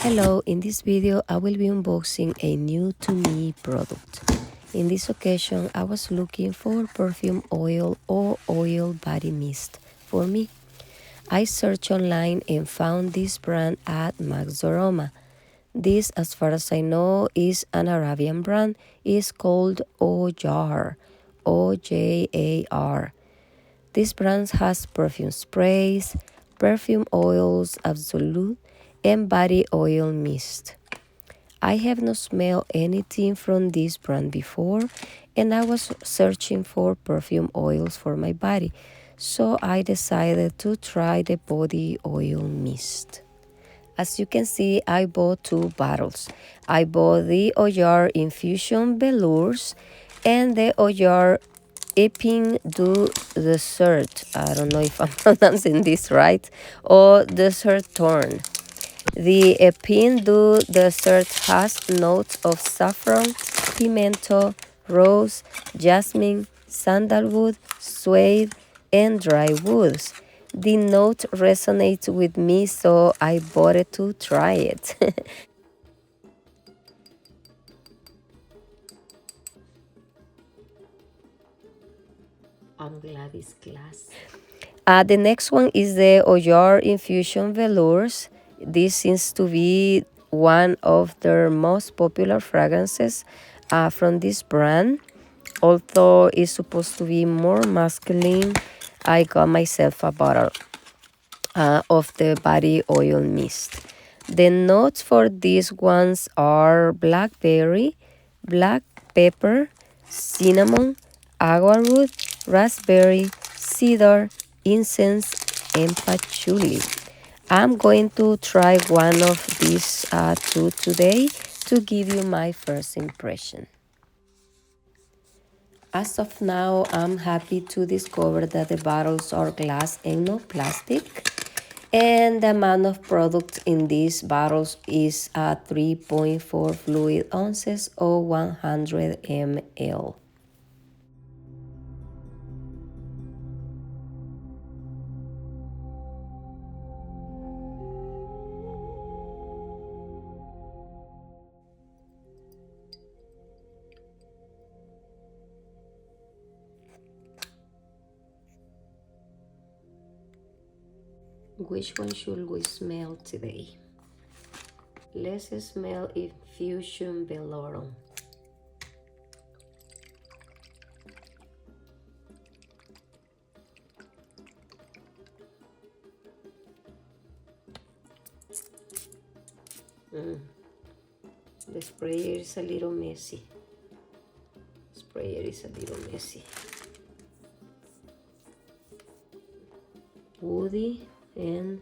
Hello, in this video I will be unboxing a new to me product. In this occasion I was looking for perfume oil or oil body mist for me. I searched online and found this brand at Maxaroma. This, as far as I know, is an Arabian brand. It's called Ojar, O-J-A-R. This brand has perfume sprays, perfume oils, absolute, and body oil mist. I have not smelled anything from this brand before, and I was searching for perfume oils for my body, so I decided to try the body oil mist. As you can see, I bought two bottles. I bought the Ojar Infusion Velours and the Ojar Epine du Dessert. I don't know if I'm pronouncing this right. Or Dessert Torn. The Epine du Dessert has notes of saffron, pimento, rose, jasmine, sandalwood, suede, and dry woods. The note resonates with me, so I bought it to try it. I'm glad it's glass. The next one is the Ojar Infusion Velours. This seems to be one of their most popular fragrances from this brand. Although it's supposed to be more masculine, I got myself a bottle of the body oil mist. The notes for these ones are blackberry, black pepper, cinnamon, agarwood, raspberry, cedar, incense, and patchouli. I'm going to try one of these two today to give you my first impression. As of now, I'm happy to discover that the bottles are glass and not plastic. And the amount of product in these bottles is 3.4 fluid ounces or 100 ml. Which one should we smell today? Let's smell Infusion Velours. The sprayer is a little messy. Woody and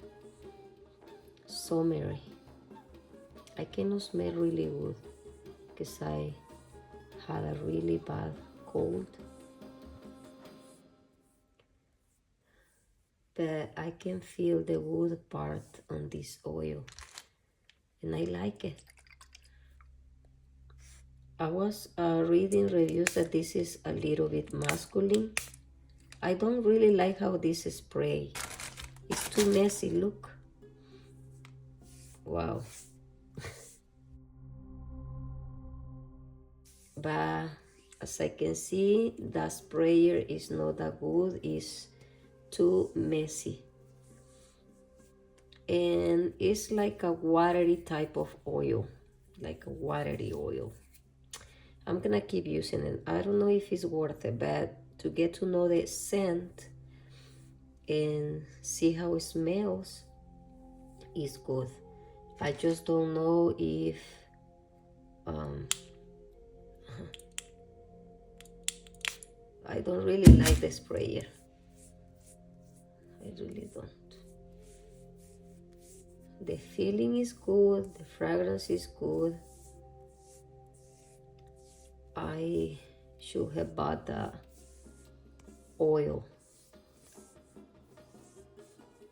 summery. I cannot smell really good because I had a really bad cold. But I can feel the wood part on this oil and I like it. I was reading reviews that this is a little bit masculine. I don't really like how this spray. It's too messy, look. Wow. But as I can see, the sprayer is not that good. It's too messy. And it's like a watery type of oil. Like a watery oil. I'm gonna keep using it. I don't know if it's worth it, but to get to know the scent and see how it smells is good. I just don't know if I don't really like the sprayer. I really don't. The feeling is good, the fragrance is good. I should have bought the oil,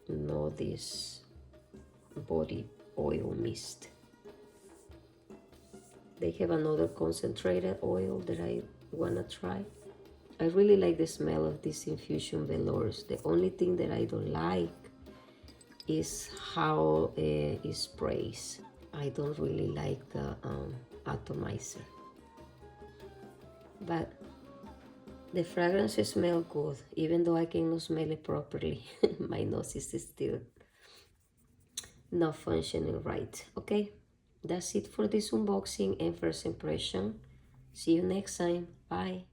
not this body oil mist. They have another concentrated oil that I wanna try. I really like the smell of this Infusion Velours. The only thing that I don't like is how it sprays. I don't really like the atomizer, but the fragrances smell good, even though I cannot smell it properly. My nose is still not functioning right. Okay, that's it for this unboxing and first impression. See you next time. Bye.